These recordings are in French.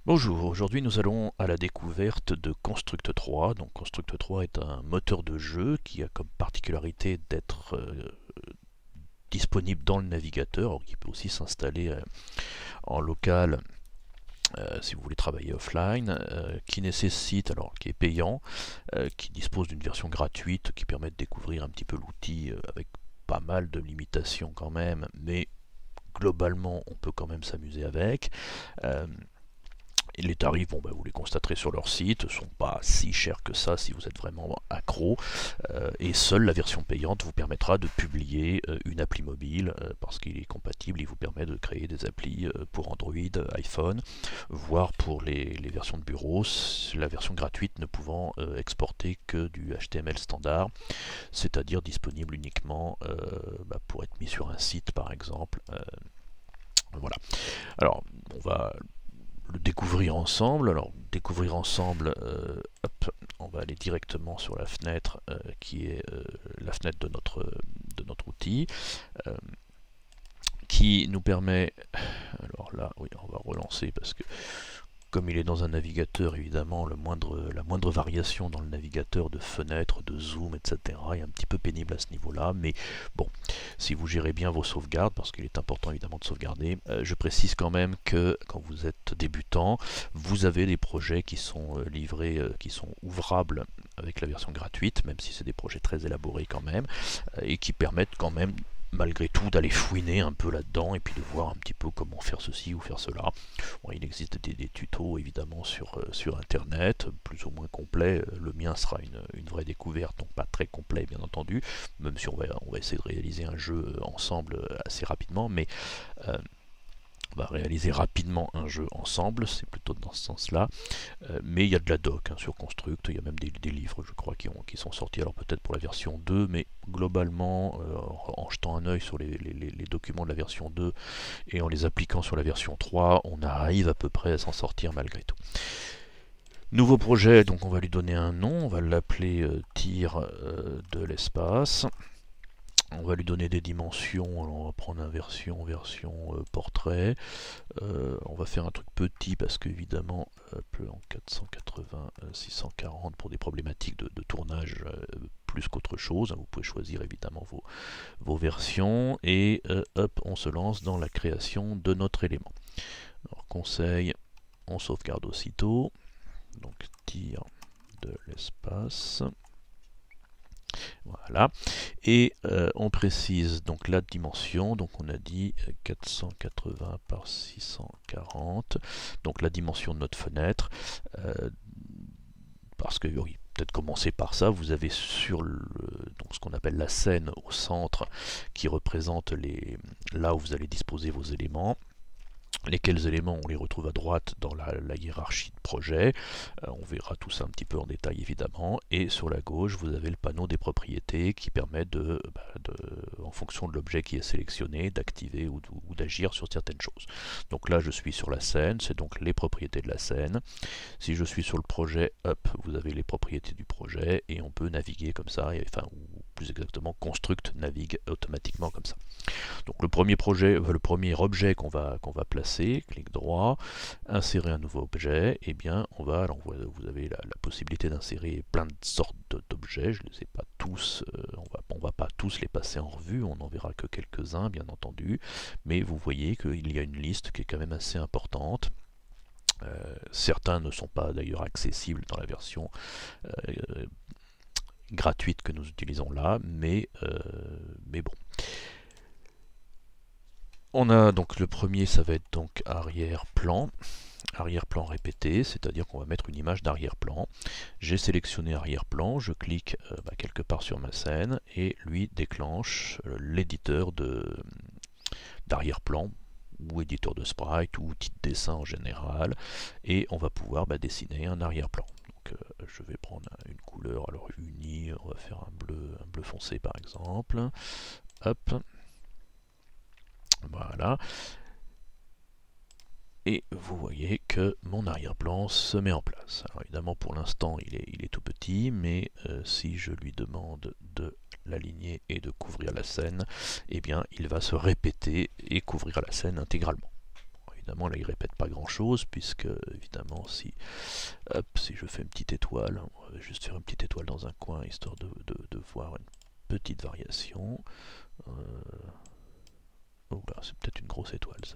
Bonjour, aujourd'hui nous allons à la découverte de Construct 3. Donc Construct 3 est un moteur de jeu qui a comme particularité d'être disponible dans le navigateur, qui peut aussi s'installer en local si vous voulez travailler offline, qui nécessite, alors qui est payant, qui dispose d'une version gratuite qui permet de découvrir un petit peu l'outil avec pas mal de limitations quand même, mais globalement on peut quand même s'amuser avec. Et les tarifs, bon, bah, vous les constaterez sur leur site, ne sont pas si chers que ça si vous êtes vraiment accro. Et seule la version payante vous permettra de publier une appli mobile parce qu'il est compatible, il vous permet de créer des applis pour Android, iPhone, voire pour les versions de bureau, la version gratuite ne pouvant exporter que du HTML standard, c'est-à-dire disponible uniquement pour être mis sur un site par exemple. Voilà. Alors, on va le découvrir ensemble. Alors, découvrir ensemble, hop, on va aller directement sur la fenêtre qui est la fenêtre de notre outil, qui nous permet, alors là, oui, on va relancer parce que comme il est dans un navigateur, évidemment, la moindre variation dans le navigateur de fenêtre, de zoom, etc. est un petit peu pénible à ce niveau-là. Mais bon, si vous gérez bien vos sauvegardes, parce qu'il est important évidemment de sauvegarder, je précise quand même que quand vous êtes débutant, vous avez des projets qui sont livrés, qui sont ouvrables avec la version gratuite, même si c'est des projets très élaborés quand même, et qui permettent quand même malgré tout d'aller fouiner un peu là-dedans et puis de voir un petit peu comment faire ceci ou faire cela. Bon, il existe des tutos évidemment sur internet, plus ou moins complets. Le mien sera une vraie découverte, donc pas très complet bien entendu, même si on va essayer de réaliser un jeu ensemble assez rapidement, mais on va réaliser rapidement un jeu ensemble, c'est plutôt dans ce sens-là. Mais il y a de la doc sur Construct, il y a même des livres, je crois, qui sont sortis, alors peut-être pour la version 2, mais globalement, en jetant un œil sur les documents de la version 2 et en les appliquant sur la version 3, on arrive à peu près à s'en sortir malgré tout. Nouveau projet, donc on va lui donner un nom, on va l'appeler tir de l'espace. On va lui donner des dimensions, alors on va prendre un version portrait. On va faire un truc petit parce qu'évidemment, en 480, 640 pour des problématiques de tournage plus qu'autre chose. Vous pouvez choisir évidemment vos versions et hop, on se lance dans la création de notre élément. Alors conseil, on sauvegarde aussitôt. Donc tir de l'espace. Voilà. Et on précise donc la dimension. Donc on a dit 480 par 640. Donc la dimension de notre fenêtre. Parce que oui, peut-être commencer par ça. Vous avez sur donc ce qu'on appelle la scène au centre qui représente là où vous allez disposer vos éléments. Lesquels éléments on les retrouve à droite dans la hiérarchie de projet. On verra tout ça un petit peu en détail évidemment. Et sur la gauche, vous avez le panneau des propriétés qui permet en fonction de l'objet qui est sélectionné, d'activer ou d'agir sur certaines choses. Donc là, je suis sur la scène, c'est donc les propriétés de la scène. Si je suis sur le projet, hop, vous avez les propriétés du projet et on peut naviguer comme ça, ou plus exactement, Construct navigue automatiquement comme ça. Donc le premier objet qu'on va placer, clic droit, insérer un nouveau objet, et bien vous avez la possibilité d'insérer plein de sortes d'objets, je ne les ai pas tous, on va pas tous les passer en revue, on n'en verra que quelques-uns bien entendu, mais vous voyez qu'il y a une liste qui est quand même assez importante. Certains ne sont pas d'ailleurs accessibles dans la version gratuite que nous utilisons là, mais bon. On a donc le premier, ça va être donc arrière-plan répété, c'est-à-dire qu'on va mettre une image d'arrière-plan. J'ai sélectionné arrière-plan, je clique quelque part sur ma scène et lui déclenche l'éditeur d'arrière-plan ou éditeur de sprite ou outil de dessin en général et on va pouvoir dessiner un arrière-plan. Donc je vais prendre une couleur alors unie, on va faire un bleu foncé par exemple. Hop. Voilà. Et vous voyez que mon arrière-plan se met en place. Alors évidemment pour l'instant il est tout petit, mais si je lui demande de l'aligner et de couvrir la scène, eh bien il va se répéter et couvrir la scène intégralement. évidemment là il répète pas grand chose, puisque évidemment si je fais une petite étoile, on va juste faire une petite étoile dans un coin histoire de voir une petite variation. Oh là, c'est peut-être une grosse étoile ça.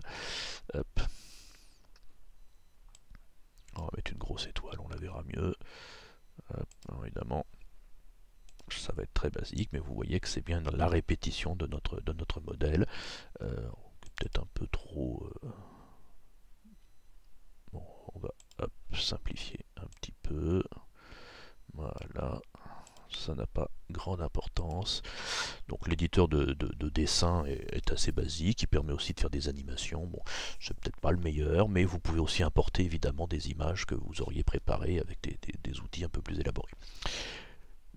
Hop. On va mettre une grosse étoile, on la verra mieux. Hop. Alors, évidemment ça va être très basique, mais vous voyez que c'est bien la répétition de notre modèle. Peut-être un peu trop... bon, on va simplifier un petit peu. Voilà, ça n'a pas grande importance. Donc l'éditeur de dessin est assez basique, il permet aussi de faire des animations. Bon, c'est peut-être pas le meilleur, mais vous pouvez aussi importer évidemment des images que vous auriez préparées avec des outils un peu plus élaborés.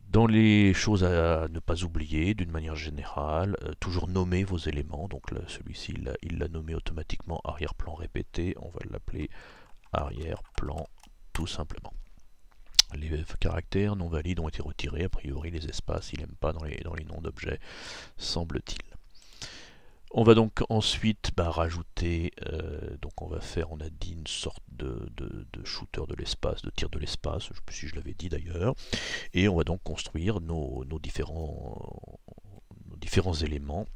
Dans les choses à ne pas oublier, d'une manière générale, toujours nommer vos éléments. Donc là, celui-ci, il l'a nommé automatiquement arrière-plan répété. On va l'appeler arrière-plan tout simplement. Les caractères non valides ont été retirés. A priori, les espaces, il n'aime pas dans les noms d'objets, semble-t-il. On va donc ensuite rajouter, donc on va faire, on a dit une sorte de shooter de l'espace, de tir de l'espace, je ne sais plus si je l'avais dit d'ailleurs, et on va donc construire nos différents éléments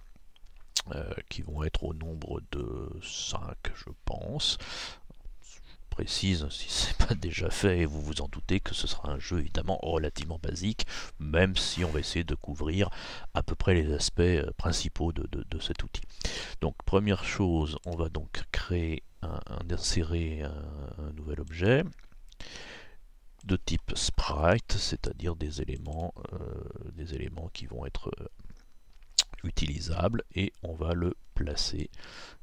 qui vont être au nombre de 5, je pense. Précise, si ce n'est pas déjà fait, et vous vous en doutez que ce sera un jeu évidemment relativement basique, même si on va essayer de couvrir à peu près les aspects principaux de cet outil. Donc première chose, on va donc créer, insérer un nouvel objet de type sprite, c'est-à-dire des éléments qui vont être utilisables, et on va le placer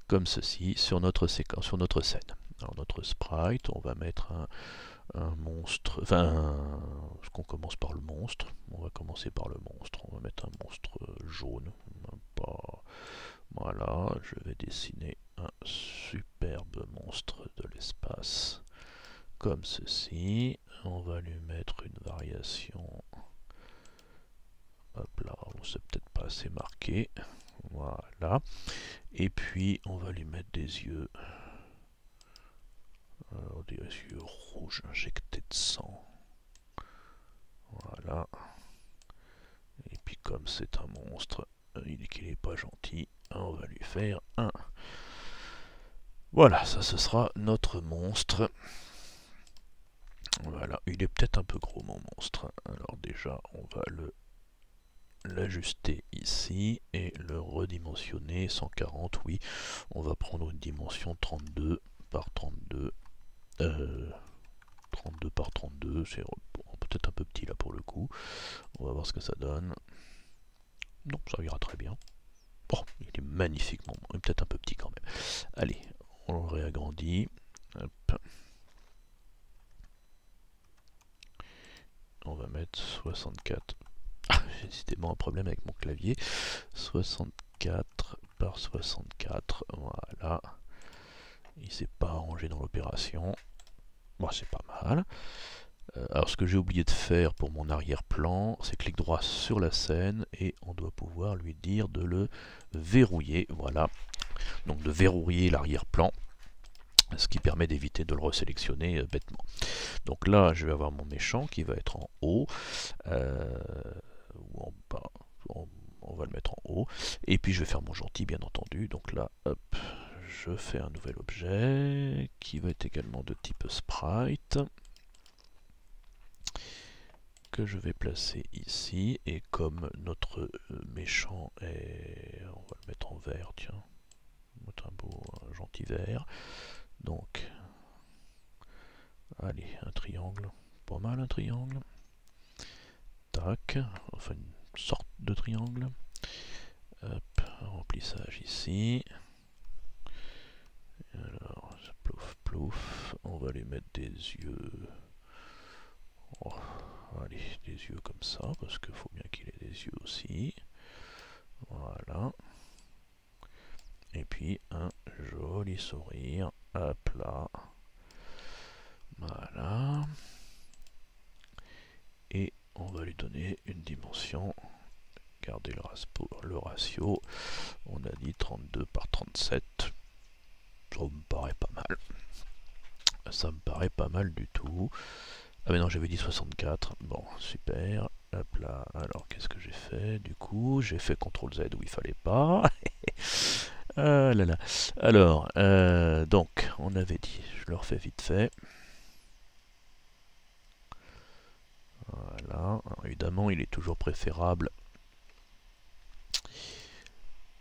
comme ceci sur notre séquence, sur notre scène. Alors notre sprite, on va mettre un monstre, enfin, est-ce qu'on commence par le monstre? On va commencer par le monstre, on va mettre un monstre jaune, voilà, je vais dessiner un superbe monstre de l'espace, comme ceci. On va lui mettre une variation, hop là, c'est peut-être pas assez marqué, voilà, et puis on va lui mettre des yeux, des yeux rouges injectés de sang, voilà, et puis comme c'est un monstre, qu'il n'est pas gentil, on va lui faire un. Voilà, ça ce sera notre monstre. Voilà, il est peut-être un peu gros mon monstre. Alors déjà, on va l'ajuster ici et le redimensionner 140. Oui, on va prendre une dimension 32 par 32. 32 par 32, c'est peut-être un peu petit là pour le coup. On va voir ce que ça donne. Non, ça ira très bien. Oh, il est magnifiquement, peut-être un peu petit quand même. Allez, on le réagrandit. Hop. On va mettre 64. J'ai décidément un problème avec mon clavier. 64 par 64. Voilà. Il s'est pas arrangé dans l'opération. Bon, c'est pas mal. Alors ce que j'ai oublié de faire pour mon arrière-plan, c'est clic droit sur la scène et on doit pouvoir lui dire de le verrouiller. Voilà. Donc de verrouiller l'arrière-plan, ce qui permet d'éviter de le resélectionner bêtement. Donc là, je vais avoir mon méchant qui va être en haut, ou en bas, on va le mettre en haut, et puis je vais faire mon gentil bien entendu. Donc là, hop, je fais un nouvel objet qui va être également de type sprite, que je vais placer ici, et comme notre méchant est, on va le mettre en vert, tiens, on va mettre un beau gentil vert. Donc, allez, un triangle, pas mal un triangle. Tac, enfin une sorte de triangle. Hop, remplissage ici. Alors, plouf plouf, on va lui mettre des yeux. Oh, allez, des yeux comme ça, parce qu'il faut bien qu'il ait des yeux aussi. Voilà. Et puis un joli sourire. Hop là. Voilà. Et on va lui donner une dimension. Regardez le ratio. On a dit 32 par 37. Ça me paraît pas Ça me paraît pas mal du tout. Ah mais non, j'avais dit 64. Bon, super. Hop là. Alors, qu'est-ce que j'ai fait du coup? J'ai fait CTRL Z où il fallait pas. Ah là là. Alors, donc, on avait dit, je le refais vite fait. Voilà. Alors, évidemment, il est toujours préférable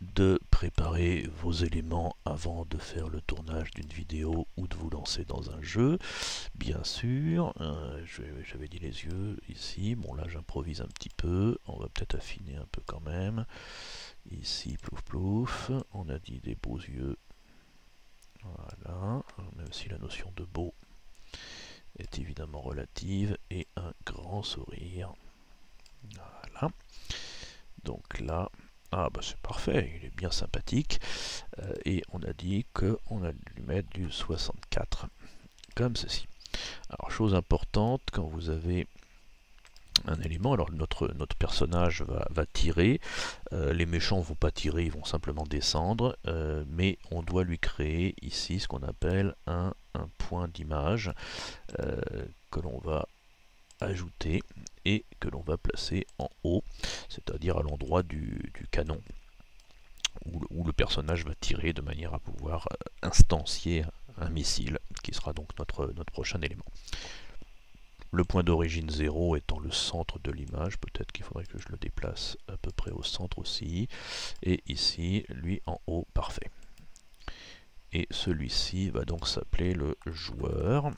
de préparer vos éléments avant de faire le tournage d'une vidéo ou de vous lancer dans un jeu, bien sûr. J'avais dit les yeux ici, bon là j'improvise un petit peu, on va peut-être affiner un peu quand même. Ici, plouf plouf, on a dit des beaux yeux, voilà, même si la notion de beau est évidemment relative, et un grand sourire, voilà. Donc là, ah bah c'est parfait, il est bien sympathique. Et on a dit qu'on allait lui mettre du 64, comme ceci. Alors chose importante, quand vous avez un élément, alors notre personnage va tirer, les méchants ne vont pas tirer, ils vont simplement descendre, mais on doit lui créer ici ce qu'on appelle un point d'image que l'on va ajouter et que l'on va placer en haut, c'est-à-dire à l'endroit du canon où le personnage va tirer de manière à pouvoir instancier un missile qui sera donc notre prochain élément. Le point d'origine 0 étant le centre de l'image, peut-être qu'il faudrait que je le déplace à peu près au centre aussi, et ici lui en haut, parfait. Et celui-ci va donc s'appeler le joueur.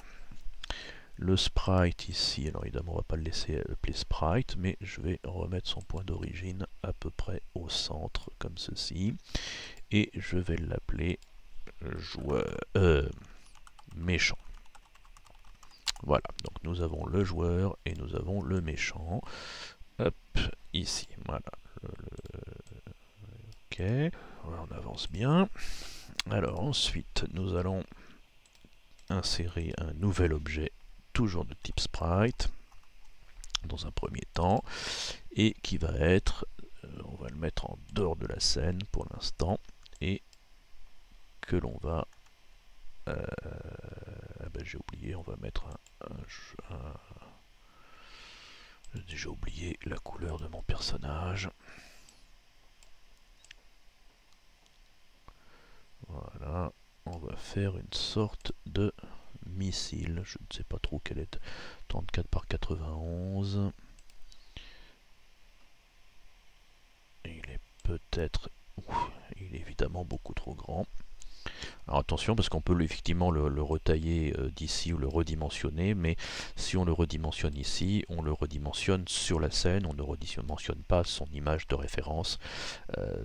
Le sprite ici, alors évidemment on ne va pas le laisser appeler sprite, mais je vais remettre son point d'origine à peu près au centre, comme ceci, et je vais l'appeler joueur méchant. Voilà, donc nous avons le joueur et nous avons le méchant. Hop, ici, voilà. Ok, on avance bien. Alors ensuite, nous allons insérer un nouvel objet, toujours de type sprite, dans un premier temps, et qui va être, on va le mettre en dehors de la scène pour l'instant, et que l'on va, j'ai oublié, on va mettre j'ai déjà oublié la couleur de mon personnage. Voilà, on va faire une sorte de missile, je ne sais pas trop quelle est, 34 par 91. Il est peut-être, il est évidemment beaucoup trop grand. Alors attention parce qu'on peut effectivement le retailler d'ici ou le redimensionner, mais si on le redimensionne ici, on le redimensionne sur la scène, on ne redimensionne pas son image de référence.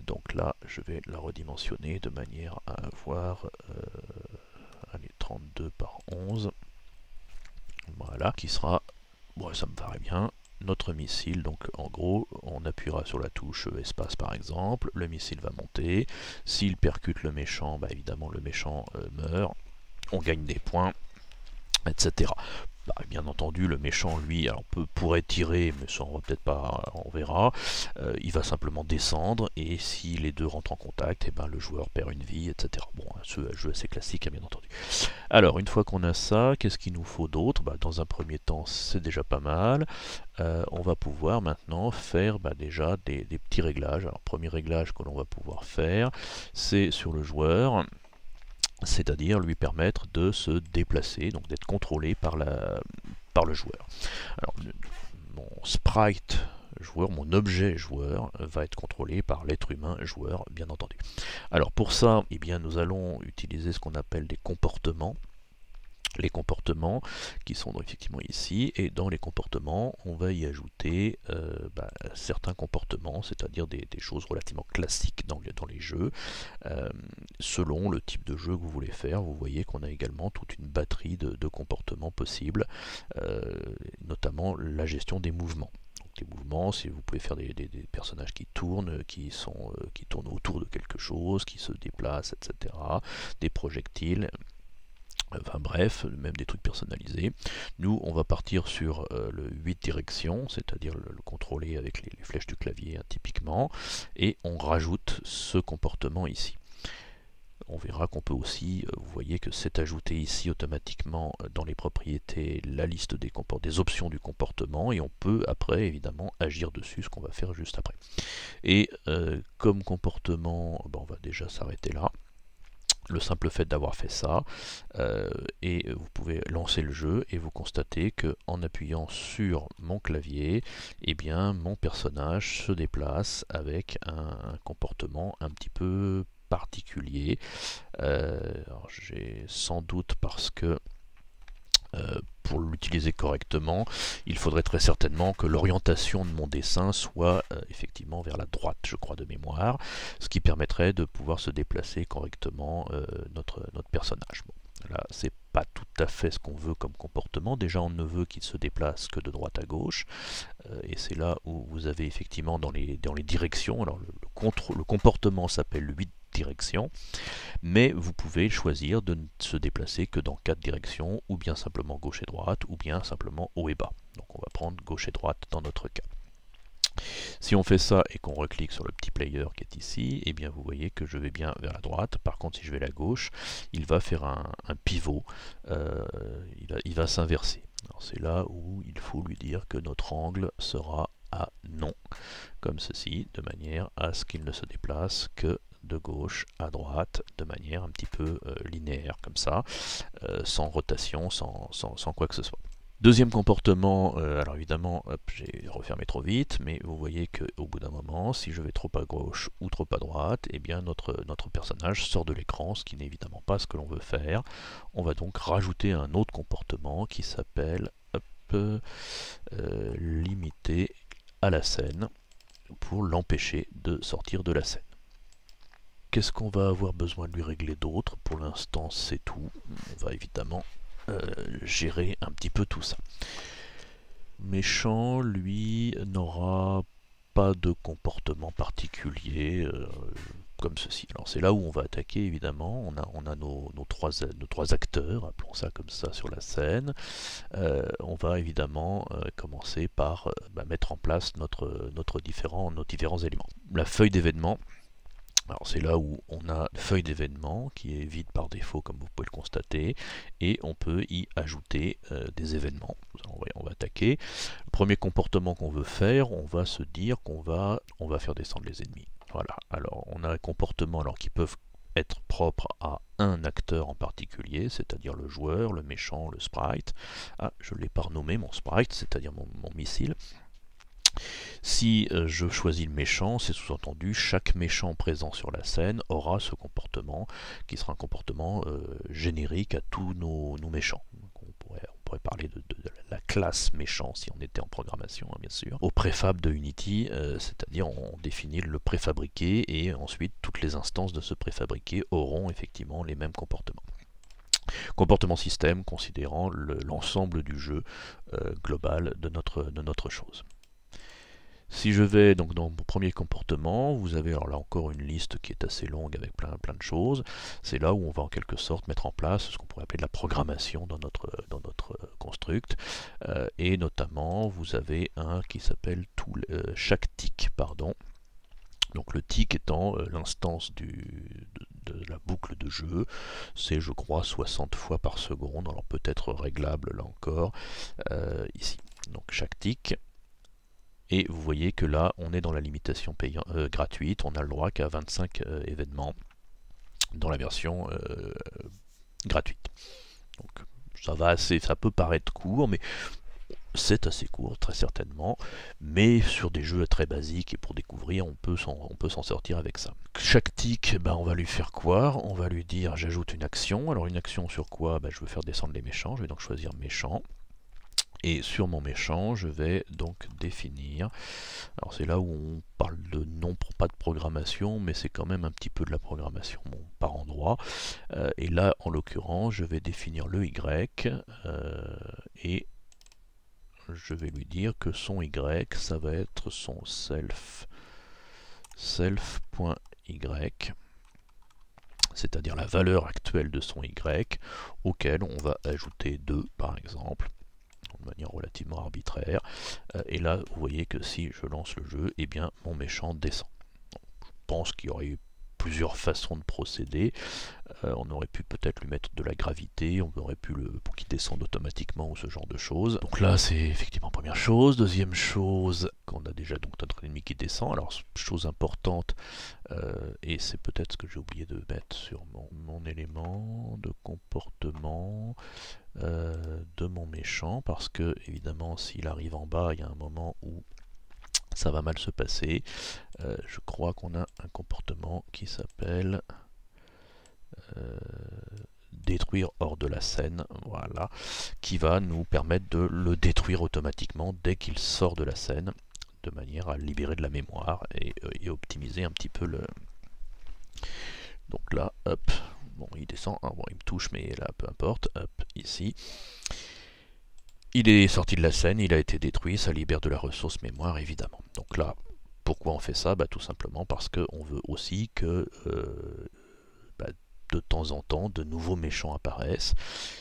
Donc là, je vais la redimensionner de manière à avoir allez, 32 par 11. Voilà, qui sera, bon ça me paraît bien, notre missile. Donc en gros, on appuiera sur la touche espace par exemple, le missile va monter, s'il percute le méchant, bah, évidemment le méchant meurt, on gagne des points, etc. Bah, bien entendu, le méchant, lui, alors, pourrait tirer, mais ça on va peut-être pas, on verra. Il va simplement descendre, et si les deux rentrent en contact, et ben, le joueur perd une vie, etc. Bon, ce jeu assez classique, bien entendu. Alors, une fois qu'on a ça, qu'est-ce qu'il nous faut d'autre? Bah, dans un premier temps, c'est déjà pas mal. On va pouvoir maintenant faire déjà des petits réglages. Alors, premier réglage que l'on va pouvoir faire, c'est sur le joueur, c'est-à-dire lui permettre de se déplacer, donc d'être contrôlé par le joueur. Alors, mon sprite joueur, mon objet joueur, va être contrôlé par l'être humain joueur, bien entendu. Alors pour ça, eh bien, nous allons utiliser ce qu'on appelle des comportements. Les comportements qui sont effectivement ici, et dans les comportements on va y ajouter certains comportements, c'est-à-dire des choses relativement classiques dans les jeux, selon le type de jeu que vous voulez faire. Vous voyez qu'on a également toute une batterie de comportements possibles, notamment la gestion des mouvements. Donc, des mouvements, si vous pouvez faire des personnages qui tournent, qui tournent autour de quelque chose, qui se déplacent, etc. Des projectiles. Enfin bref, même des trucs personnalisés. Nous, on va partir sur le 8 directions, c'est-à-dire le contrôler avec les flèches du clavier, typiquement, et on rajoute ce comportement ici. On verra qu'on peut aussi, vous voyez que c'est ajouté ici automatiquement dans les propriétés la liste des options du comportement, et on peut après évidemment agir dessus, ce qu'on va faire juste après. Et comme comportement, on va déjà s'arrêter là. Le simple fait d'avoir fait ça, et vous pouvez lancer le jeu et vous constatez que en appuyant sur mon clavier, eh bien mon personnage se déplace avec un comportement un petit peu particulier. J'ai sans doute parce que pour l'utiliser correctement, il faudrait très certainement que l'orientation de mon dessin soit effectivement vers la droite, je crois, de mémoire, ce qui permettrait de pouvoir se déplacer correctement notre personnage. Bon, là, c'est pas tout à fait ce qu'on veut comme comportement. Déjà, on ne veut qu'il se déplace que de droite à gauche, et c'est là où vous avez effectivement dans les directions, alors le comportement s'appelle 8 directions, mais vous pouvez choisir de ne se déplacer que dans 4 directions, ou bien simplement gauche et droite, ou bien simplement haut et bas. Donc on va prendre gauche et droite dans notre cas. Si on fait ça et qu'on reclique sur le petit player qui est ici, eh bien vous voyez que je vais bien vers la droite. Par contre, si je vais à la gauche, il va faire un pivot, il va s'inverser. C'est là où il faut lui dire que notre angle sera à non, comme ceci, de manière à ce qu'il ne se déplace que de gauche à droite de manière un petit peu linéaire comme ça, sans rotation, sans quoi que ce soit. Deuxième comportement, alors évidemment, j'ai refermé trop vite, mais vous voyez qu'au bout d'un moment, si je vais trop à gauche ou trop à droite, eh bien notre personnage sort de l'écran, ce qui n'est évidemment pas ce que l'on veut faire. On va donc rajouter un autre comportement qui s'appelle limiter à la scène, pour l'empêcher de sortir de la scène. Qu'est-ce qu'on va avoir besoin de lui régler d'autre? Pour l'instant, c'est tout. On va évidemment gérer un petit peu tout ça. Méchant, lui, n'aura pas de comportement particulier comme ceci. Alors c'est là où on va attaquer évidemment. On a nos trois acteurs, appelons ça comme ça, sur la scène. On va évidemment commencer par mettre en place nos différents éléments. La feuille d'événements. Alors c'est là où on a une feuille d'événements qui est vide par défaut, comme vous pouvez le constater, et on peut y ajouter des événements. On va attaquer. Le premier comportement qu'on veut faire, on va se dire qu'on va faire descendre les ennemis. Voilà. Alors on a un comportement qui peuvent être propres à un acteur en particulier, c'est-à-dire le joueur, le méchant, le sprite. Ah, je ne l'ai pas renommé mon sprite, c'est-à-dire mon missile. Si je choisis le méchant, c'est sous-entendu chaque méchant présent sur la scène aura ce comportement qui sera un comportement générique à tous nos méchants. Donc on pourrait parler de la classe méchant si on était en programmation, hein, bien sûr. Au préfab de Unity, c'est-à-dire on définit le préfabriqué et ensuite toutes les instances de ce préfabriqué auront effectivement les mêmes comportements. Comportement système considérant l'ensemble du jeu global de notre chose. Si je vais donc dans mon premier comportement, vous avez alors là encore une liste qui est assez longue avec plein de choses. C'est là où on va en quelque sorte mettre en place ce qu'on pourrait appeler de la programmation dans notre construct. Et notamment, vous avez un qui s'appelle chaque tick, pardon. Donc le tick étant l'instance de la boucle de jeu, c'est je crois 60 fois par seconde, alors peut-être réglable là encore, ici. Donc chaque tick. Et vous voyez que là, on est dans la limitation gratuite, on a le droit qu'à 25 événements dans la version gratuite. Donc ça peut paraître court, mais c'est assez court, très certainement, mais sur des jeux très basiques et pour découvrir, on peut s'en sortir avec ça. Chaque tick, on va lui faire quoi? On va lui dire j'ajoute une action. Alors une action sur quoi? Je veux faire descendre les méchants, je vais donc choisir méchant. Et sur mon méchant, je vais donc définir, alors c'est là où on parle de non, pas de programmation, mais c'est quand même un petit peu de la programmation par endroit. Et là, en l'occurrence, je vais définir le Y, et je vais lui dire que son Y, ça va être son self.y, c'est-à-dire la valeur actuelle de son Y, auquel on va ajouter 2 par exemple, de manière relativement arbitraire. Et là, vous voyez que si je lance le jeu, eh bien mon méchant descend. Donc, je pense qu'il y aurait eu plusieurs façons de procéder. On aurait pu peut-être lui mettre de la gravité, on aurait pu pour qu'il descende automatiquement ou ce genre de choses. Donc là c'est effectivement première chose. Deuxième chose, qu'on a déjà donc notre ennemi qui descend. Alors chose importante, et c'est peut-être ce que j'ai oublié de mettre sur mon élément de comportement de mon méchant, parce que évidemment s'il arrive en bas, il y a un moment où ça va mal se passer. Je crois qu'on a un comportement qui s'appelle détruire hors de la scène, voilà, qui va nous permettre de le détruire automatiquement dès qu'il sort de la scène, de manière à libérer de la mémoire et optimiser un petit peu le... Donc là, hop, bon il descend, hein, bon il me touche mais là peu importe, hop, ici. Il est sorti de la scène, il a été détruit, ça libère de la ressource mémoire évidemment. Donc là, pourquoi on fait ça? Bah, tout simplement parce qu'on veut aussi que de temps en temps de nouveaux méchants apparaissent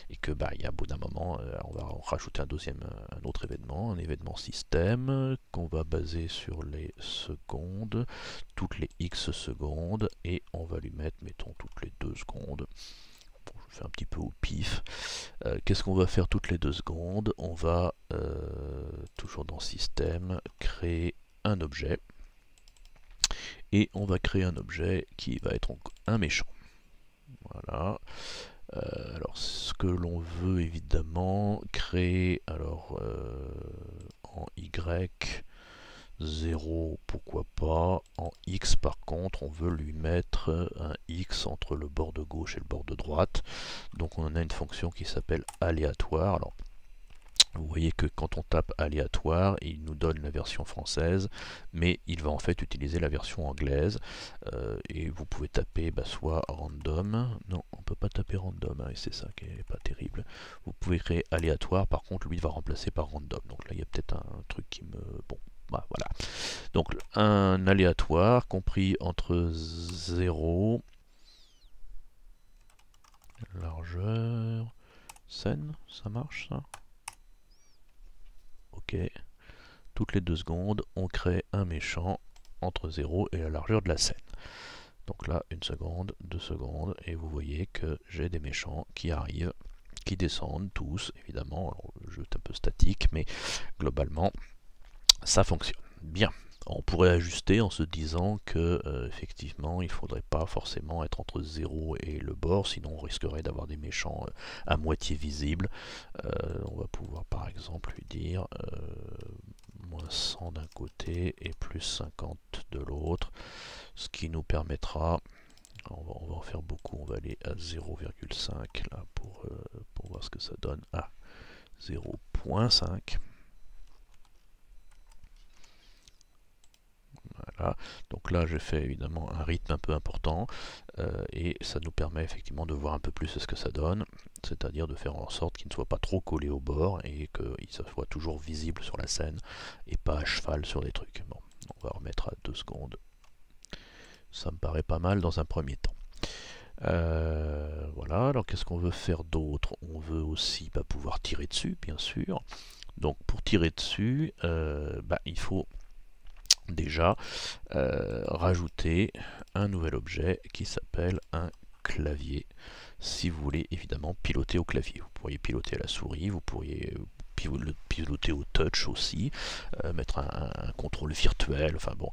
et que il y a un bout d'un moment on va rajouter un autre événement, un événement système qu'on va baser sur les secondes, toutes les X secondes, et on va lui mettre, mettons, toutes les 2 secondes. Bon, je fais un petit peu au pif. Qu'est-ce qu'on va faire toutes les 2 secondes? On va toujours dans système créer un objet, et on va créer un objet qui va être un méchant. Voilà. Alors ce que l'on veut évidemment créer, alors en Y 0 pourquoi pas, en X par contre on veut lui mettre un X entre le bord de gauche et le bord de droite, donc on a une fonction qui s'appelle aléatoire. Alors vous voyez que quand on tape aléatoire, il nous donne la version française, mais il va en fait utiliser la version anglaise. Et vous pouvez taper soit random, non, on peut pas taper random, hein, et c'est ça qui est pas terrible. Vous pouvez créer aléatoire, par contre lui il va remplacer par random. Donc là il y a peut-être un truc qui me... Bon, voilà. Donc un aléatoire compris entre 0, largeur, scène, ça marche ça? Ok, toutes les 2 secondes, on crée un méchant entre 0 et la largeur de la scène. Donc là, 1 seconde, 2 secondes, et vous voyez que j'ai des méchants qui arrivent, qui descendent tous, évidemment. Alors, le jeu est un peu statique, mais globalement, ça fonctionne. Bien. On pourrait ajuster en se disant que effectivement il ne faudrait pas forcément être entre 0 et le bord, sinon on risquerait d'avoir des méchants à moitié visibles. On va pouvoir par exemple lui dire moins 100 d'un côté et plus 50 de l'autre, ce qui nous permettra, on va en faire beaucoup, on va aller à 0,5 là pour voir ce que ça donne, à 0,5. Voilà. Donc là j'ai fait évidemment un rythme un peu important, et ça nous permet effectivement de voir un peu plus ce que ça donne, c'est-à-dire de faire en sorte qu'il ne soit pas trop collé au bord et qu'il soit toujours visible sur la scène et pas à cheval sur des trucs. Bon, on va remettre à 2 secondes, ça me paraît pas mal dans un premier temps. Voilà, alors qu'est-ce qu'on veut faire d'autre? On veut aussi pouvoir tirer dessus, bien sûr. Donc pour tirer dessus, il faut déjà rajouter un nouvel objet qui s'appelle un clavier, si vous voulez évidemment piloter au clavier. Vous pourriez piloter à la souris, vous pourriez piloter au touch aussi, mettre un contrôle virtuel, enfin bon,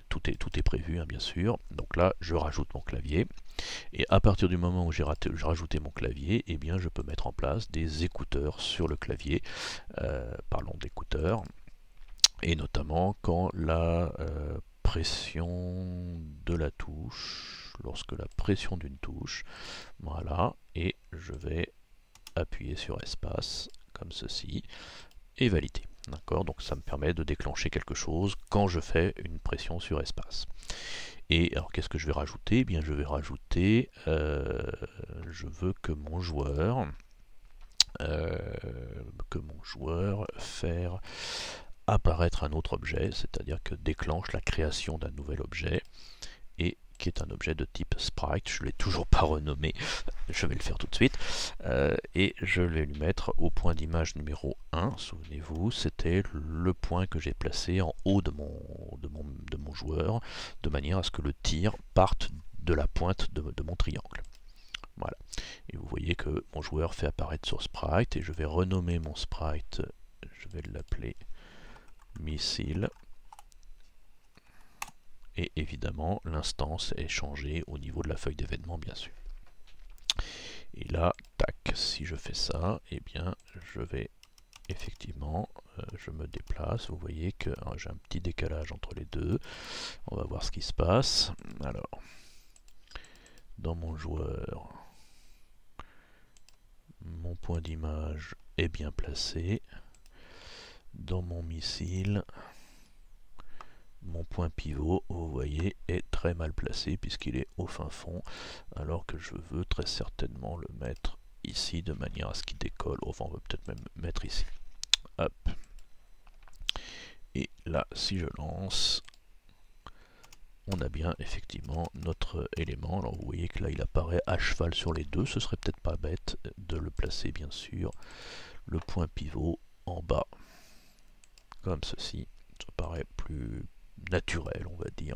tout est prévu, hein, bien sûr. Donc là je rajoute mon clavier, et à partir du moment où j'ai rajouté mon clavier, eh bien je peux mettre en place des écouteurs sur le clavier. Parlons d'écouteurs, et notamment quand la pression de la touche, lorsque la pression d'une touche, voilà, et je vais appuyer sur espace comme ceci et valider. D'accord, donc ça me permet de déclencher quelque chose quand je fais une pression sur espace. Et alors qu'est-ce que je vais rajouter? Eh bien je vais rajouter, je veux que mon joueur faire apparaître un autre objet, c'est-à-dire que déclenche la création d'un nouvel objet, et qui est un objet de type sprite. Je ne l'ai toujours pas renommé, je vais le faire tout de suite. Et je vais lui mettre au point d'image numéro 1. Souvenez-vous, c'était le point que j'ai placé en haut de mon joueur, de manière à ce que le tir parte de la pointe de mon triangle. Voilà. Et vous voyez que mon joueur fait apparaître sur sprite, et je vais renommer mon sprite, je vais l'appeler missile. Et évidemment, l'instance est changée au niveau de la feuille d'événement, bien sûr. Et là, tac, si je fais ça, eh bien, je vais effectivement, je me déplace. Vous voyez que j'ai un petit décalage entre les deux. On va voir ce qui se passe. Alors, dans mon joueur, mon point d'image est bien placé. Dans mon missile, mon point pivot, vous voyez, est très mal placé puisqu'il est au fin fond, alors que je veux très certainement le mettre ici de manière à ce qu'il décolle. Enfin, on va peut-être même mettre ici. Hop. Et là, si je lance, on a bien effectivement notre élément. Alors vous voyez que là, il apparaît à cheval sur les deux. Ce serait peut-être pas bête de le placer, bien sûr, le point pivot en bas, comme ceci. Ça paraît plus naturel, on va dire,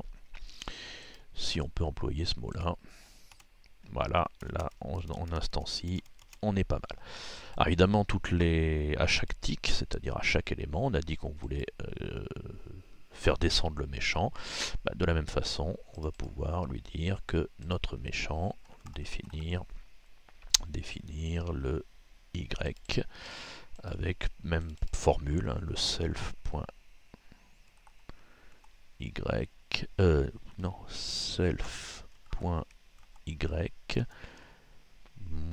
si on peut employer ce mot-là. Voilà, là, en instancie, on est pas mal. Alors évidemment, à chaque tick, c'est-à-dire à chaque élément, on a dit qu'on voulait faire descendre le méchant. De la même façon, on va pouvoir lui dire que notre méchant, définir le y avec même formule, le self.y, non, self.y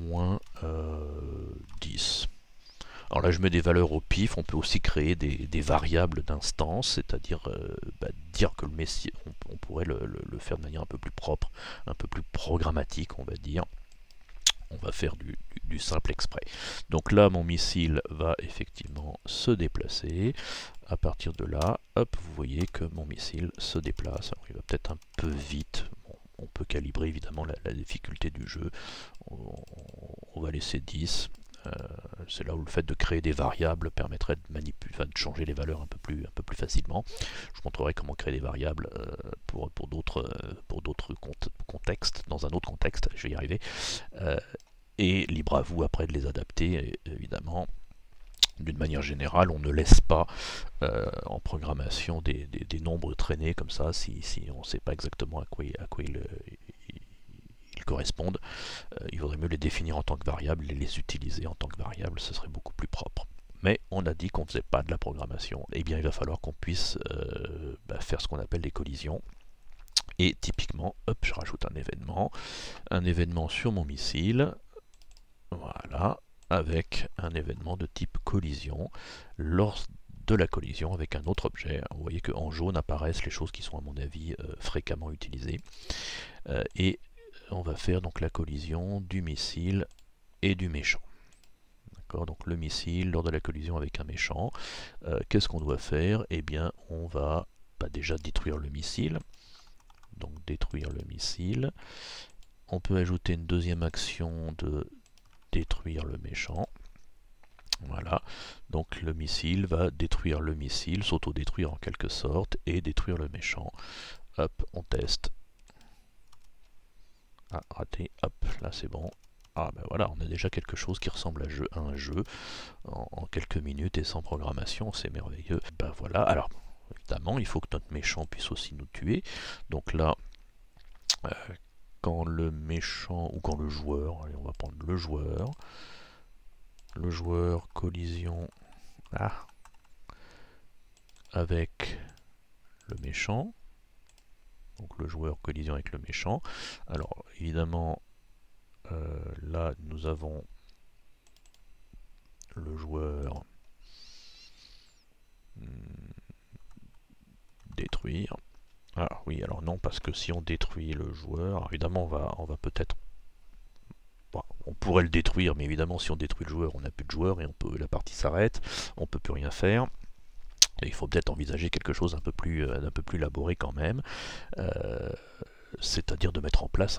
moins 10. Alors là, je mets des valeurs au pif. On peut aussi créer des variables d'instance, c'est-à-dire dire que on pourrait le faire de manière un peu plus propre, un peu plus programmatique, on va dire. On va faire du simple exprès. Donc là, mon missile va effectivement se déplacer. À partir de là, hop, vous voyez que mon missile se déplace. Alors, il va peut-être un peu vite. Bon, on peut calibrer évidemment la difficulté du jeu. On va laisser 10. C'est là où le fait de créer des variables permettrait de changer les valeurs un peu plus facilement. Je vous montrerai comment créer des variables pour d'autres contextes, dans un autre contexte, je vais y arriver. Et libre à vous après de les adapter, évidemment. D'une manière générale, on ne laisse pas en programmation des nombres traînés comme ça si on ne sait pas exactement à quoi ils correspondent. Il vaudrait mieux les définir en tant que variables et les utiliser en tant que variables, ce serait beaucoup plus propre. Mais on a dit qu'on ne faisait pas de la programmation. Eh bien, il va falloir qu'on puisse faire ce qu'on appelle des collisions. Et typiquement, hop, je rajoute un événement sur mon missile. Voilà, avec un événement de type collision lors de la collision avec un autre objet. Vous voyez qu'en jaune apparaissent les choses qui sont à mon avis fréquemment utilisées. Et on va faire donc la collision du missile et du méchant. Donc le missile lors de la collision avec un méchant, qu'est-ce qu'on doit faire? Eh bien, on va déjà détruire le missile. Donc détruire le missile. On peut ajouter une deuxième action de détruire le méchant. Voilà, donc le missile va détruire le missile, s'auto-détruire en quelque sorte, et détruire le méchant. Hop, on teste. Ah, raté, hop, là c'est bon. Ah ben voilà, on a déjà quelque chose qui ressemble à un jeu en quelques minutes et sans programmation, c'est merveilleux. Ben voilà, alors évidemment il faut que notre méchant puisse aussi nous tuer. Donc là, quand le méchant, ou quand le joueur, allez on va prendre le joueur collision avec le méchant. Donc le joueur collision avec le méchant. Alors évidemment, là nous avons le joueur détruire. Ah oui, alors non, parce que si on détruit le joueur, alors évidemment on va peut-être... Bon, on pourrait le détruire, mais évidemment si on détruit le joueur, on n'a plus de joueur et la partie s'arrête, on peut plus rien faire. Et il faut peut-être envisager quelque chose d'un peu plus élaboré quand même. c'est-à-dire de mettre en place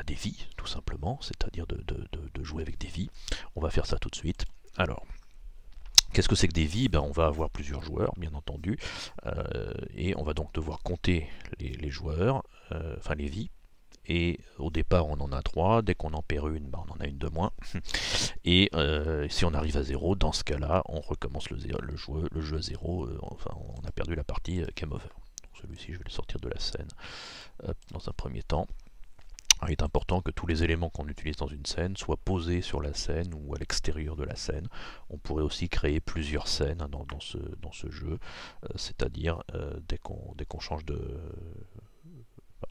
des vies, tout simplement, c'est-à-dire de jouer avec des vies. On va faire ça tout de suite. Alors, qu'est-ce que c'est que des vies? On va avoir plusieurs joueurs, bien entendu, et on va donc devoir compter les joueurs, enfin les vies. Et au départ, on en a 3. Dès qu'on en perd une, on en a une de moins. Et si on arrive à 0, dans ce cas-là, on recommence le jeu à 0. Enfin, on a perdu la partie game over. Celui-ci, je vais le sortir de la scène dans un premier temps. Il est important que tous les éléments qu'on utilise dans une scène soient posés sur la scène ou à l'extérieur de la scène. On pourrait aussi créer plusieurs scènes dans ce jeu, c'est-à-dire dès qu'on change de...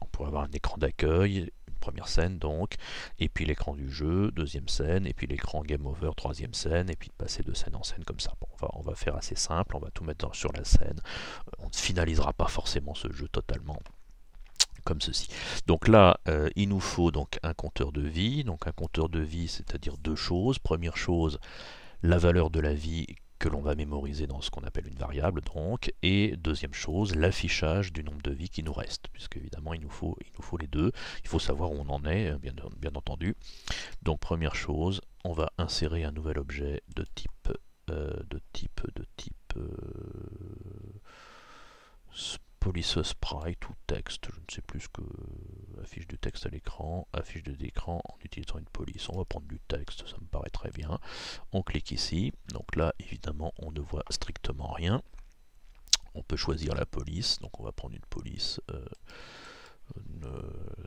On pourrait avoir un écran d'accueil, une première scène donc, et puis l'écran du jeu, deuxième scène, et puis l'écran game over, troisième scène, et puis passer de scène en scène comme ça. Bon, on va faire assez simple, on va tout mettre sur la scène. On ne finalisera pas forcément ce jeu totalement comme ceci. Donc là, il nous faut donc un compteur de vie. Donc un compteur de vie, c'est-à-dire deux choses. Première chose, la valeur de la vie que l'on va mémoriser dans ce qu'on appelle une variable, donc, et deuxième chose, l'affichage du nombre de vies qui nous reste, puisque évidemment il nous faut les deux. Il faut savoir où on en est, bien entendu. Donc première chose, on va insérer un nouvel objet de type police sprite ou texte, je ne sais plus ce que affiche du texte à l'écran, affiche de l'écran en utilisant une police. On va prendre du texte, ça me paraît très bien. On clique ici, donc là évidemment on ne voit strictement rien. On peut choisir la police, donc on va prendre une police.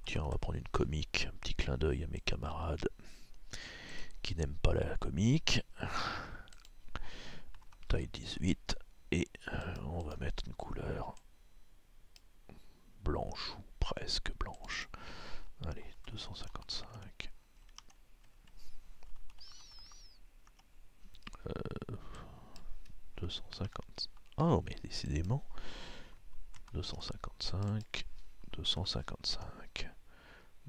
Tiens, on va prendre une comique, un petit clin d'œil à mes camarades qui n'aiment pas la comique. Taille 18 et on va mettre une couleur blanche ou presque blanche. Allez, 255. 250. Oh, mais décidément. 255. 255.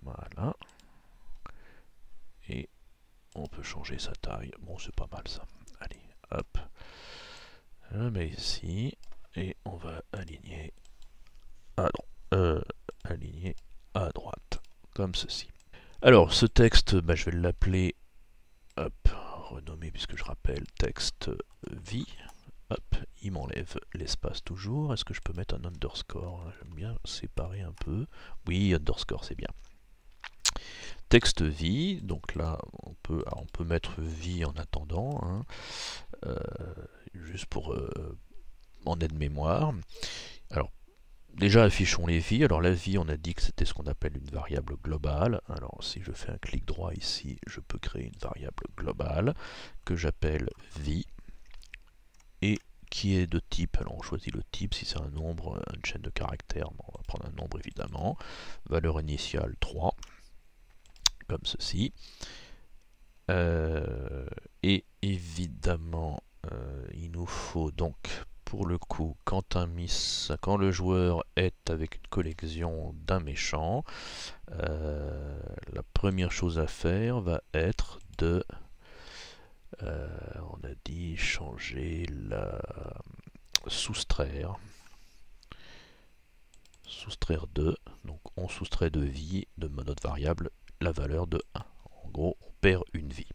Voilà. Et on peut changer sa taille. Bon, c'est pas mal ça. Allez, hop. Je le mets ici. Et on va aligner aligner à droite, comme ceci. Alors, ce texte, je vais l'appeler, renommer, puisque je rappelle, texte vie. Hop, il m'enlève l'espace toujours. Est-ce que je peux mettre un underscore? J'aime bien séparer un peu. Oui, underscore, c'est bien. Texte vie, donc là, on peut mettre vie en attendant, hein, juste pour en aide-mémoire. Alors, déjà, affichons les vies. Alors la vie, on a dit que c'était ce qu'on appelle une variable globale. Alors si je fais un clic droit ici, je peux créer une variable globale que j'appelle vie et qui est de type, alors on choisit le type, si c'est un nombre, une chaîne de caractères, on va prendre un nombre évidemment. Valeur initiale 3, comme ceci. Et évidemment, il nous faut donc... Pour le coup, quand le joueur est avec une collection d'un méchant, la première chose à faire va être de, on a dit changer soustraire 2, donc on soustrait de vie de notre variable la valeur de 1. En gros, on perd une vie.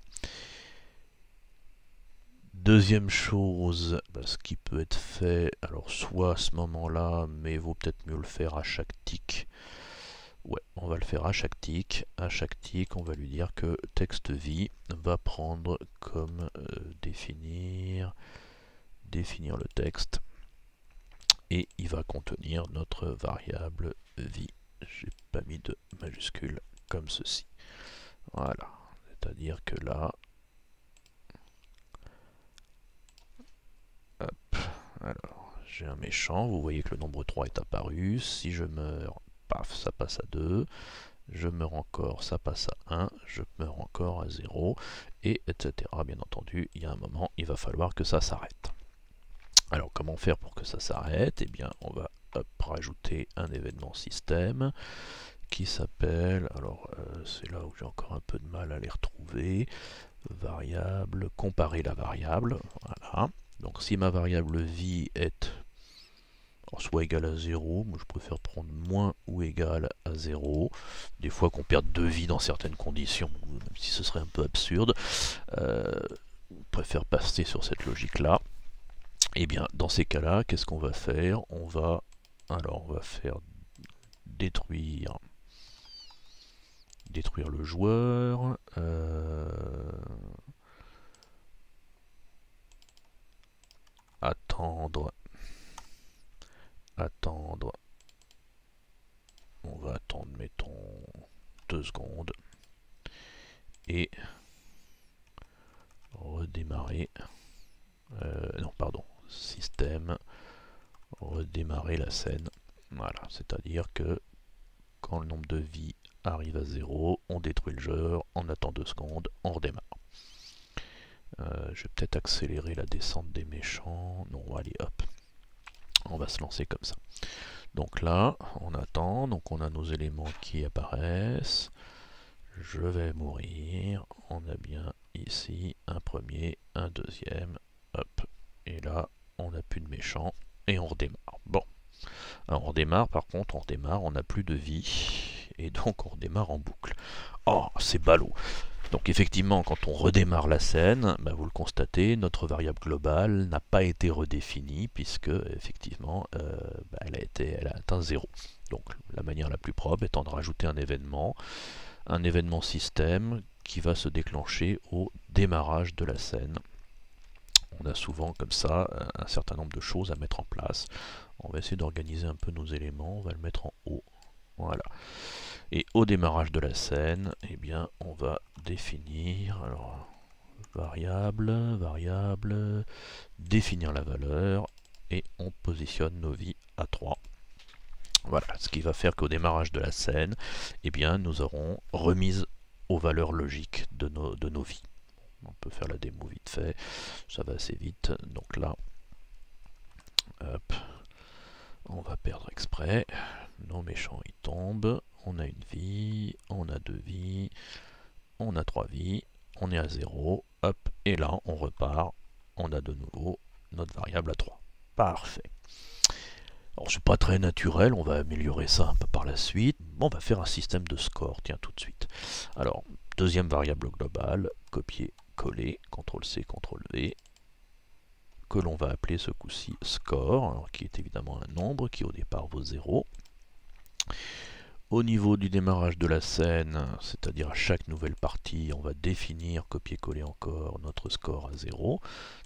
Deuxième chose, ce qui peut être fait, alors soit à ce moment-là, mais il vaut peut-être mieux le faire à chaque tick. Ouais, on va le faire à chaque tick. À chaque tick, on va lui dire que texte vie va prendre comme définir le texte. Et il va contenir notre variable vie. J'ai pas mis de majuscule comme ceci. Voilà, c'est-à-dire que là, alors, j'ai un méchant, vous voyez que le nombre 3 est apparu. Si je meurs, paf, ça passe à 2. Je meurs encore, ça passe à 1. Je meurs encore à 0. Et etc. Bien entendu, il y a un moment, il va falloir que ça s'arrête. Alors, comment faire pour que ça s'arrête? Eh bien, on va rajouter un événement système qui s'appelle, alors c'est là où j'ai encore un peu de mal à les retrouver, variable, comparer la variable, voilà. Donc si ma variable vie est Alors, soit égal à 0, moi je préfère prendre moins ou égal à 0. Des fois qu'on perde 2 vies dans certaines conditions, même si ce serait un peu absurde. On préfère passer sur cette logique-là. Et bien, dans ces cas-là, qu'est-ce qu'on va faire? On va faire détruire le joueur. Attendre. On va attendre, mettons, 2 secondes. Et redémarrer. Non, pardon. Système. Redémarrer la scène. Voilà, c'est-à-dire que quand le nombre de vies arrive à 0, on détruit le joueur, on attend 2 secondes, on redémarre. Je vais peut-être accélérer la descente des méchants. Non, allez, hop. On va se lancer comme ça. Donc là, on attend, donc on a nos éléments qui apparaissent. Je vais mourir. On a bien ici un premier, un deuxième. Hop. Et là, on n'a plus de méchants. Et on redémarre. Bon. Alors on redémarre, par contre, on n'a plus de vie. Et donc on redémarre en boucle. Oh, c'est ballot. Donc effectivement, quand on redémarre la scène, bah vous le constatez, notre variable globale n'a pas été redéfinie puisque effectivement elle a atteint 0. Donc la manière la plus propre étant de rajouter un événement système qui va se déclencher au démarrage de la scène. On a souvent comme ça un certain nombre de choses à mettre en place. On va essayer d'organiser un peu nos éléments, on va le mettre en haut. Voilà. Et au démarrage de la scène, eh bien, on va définir, alors, variable, définir la valeur, et on positionne nos vies à 3. Voilà, ce qui va faire qu'au démarrage de la scène, eh bien, nous aurons remise aux valeurs logiques de nos vies. On peut faire la démo vite fait, ça va assez vite. Donc là, hop, on va perdre exprès, nos méchants ils tombent. On a une vie, on a 2 vies, on a 3 vies, on est à 0, hop, et là on repart, on a de nouveau notre variable à 3. Parfait. Alors c'est pas très naturel, on va améliorer ça un peu par la suite. On va faire un système de score, tiens, tout de suite. Alors, deuxième variable globale, copier-coller, CTRL-C, CTRL-V, que l'on va appeler ce coup-ci score, alors, qui est évidemment un nombre qui au départ vaut 0. Au niveau du démarrage de la scène, c'est-à-dire à chaque nouvelle partie, on va définir, copier-coller encore notre score à 0,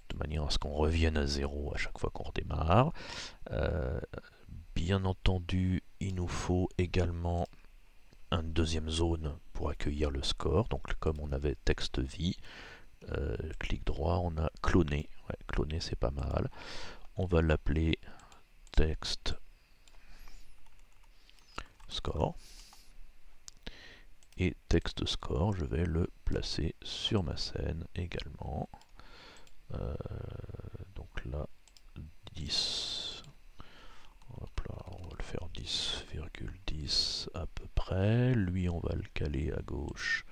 de manière à ce qu'on revienne à 0 à chaque fois qu'on redémarre. Bien entendu, il nous faut également une deuxième zone pour accueillir le score. Donc comme on avait texte vie, clic droit, on a cloné. Ouais, cloner c'est pas mal. On va l'appeler texte score. Et texte score, je vais le placer sur ma scène également. Donc là, 10. Hop là, on va le faire 10,10 à peu près. Lui, on va le caler à gauche.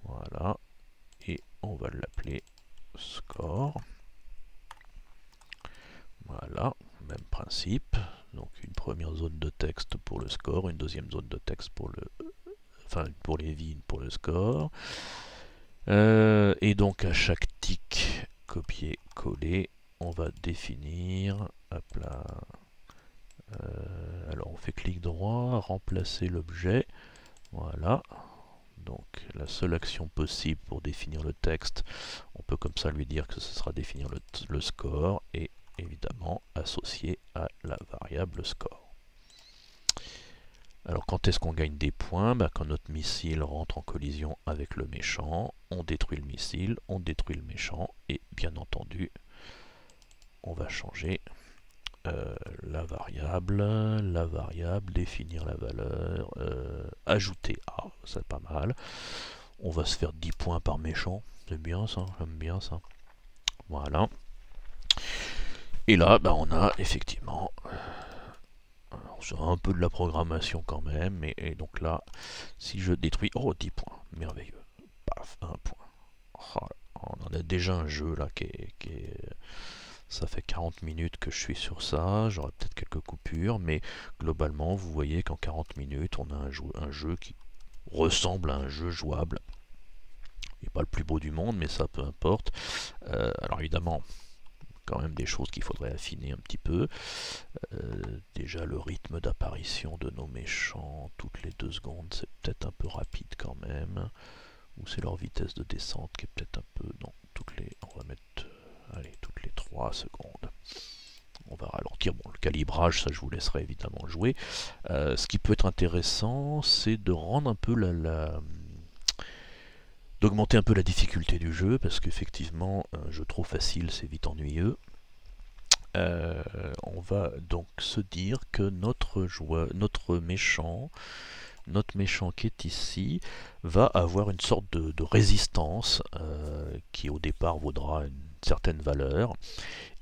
Voilà. Et on va l'appeler score. Voilà, même principe. Donc une première zone de texte pour le score, une deuxième zone de texte pour pour les vies, pour le score. Et donc à chaque tic copier-coller, on va définir, hop là, alors on fait clic droit, remplacer l'objet, voilà. Donc la seule action possible pour définir le texte, on peut comme ça lui dire que ce sera définir le score et évidemment associé à la variable score. Alors quand est-ce qu'on gagne des points? Quand notre missile rentre en collision avec le méchant, on détruit le missile, on détruit le méchant, et bien entendu, on va changer la variable, définir la valeur, ajouter A, c'est pas mal. On va se faire 10 points par méchant, c'est bien ça, j'aime bien ça. Voilà. Et là, on a effectivement... c'est un peu de la programmation quand même, et donc là, si je détruis... Oh, 10 points, merveilleux. Paf, 1 point. Oh, on en a déjà un jeu là qui est Ça fait 40 minutes que je suis sur ça, j'aurai peut-être quelques coupures, mais globalement, vous voyez qu'en 40 minutes, on a un jeu qui ressemble à un jeu jouable. Il n'est pas le plus beau du monde, mais ça peu importe. Alors évidemment, quand même des choses qu'il faudrait affiner un petit peu. Déjà le rythme d'apparition de nos méchants toutes les 2 secondes, c'est peut-être un peu rapide quand même. Ou c'est leur vitesse de descente qui est peut-être un peu... Non, on va mettre... allez, toutes les 3 secondes. On va ralentir. Bon, le calibrage, ça je vous laisserai évidemment jouer. Ce qui peut être intéressant, c'est de rendre un peu d'augmenter un peu la difficulté du jeu, parce qu'effectivement, un jeu trop facile, c'est vite ennuyeux. On va donc se dire que notre méchant qui est ici va avoir une sorte de résistance qui au départ vaudra une certaine valeur,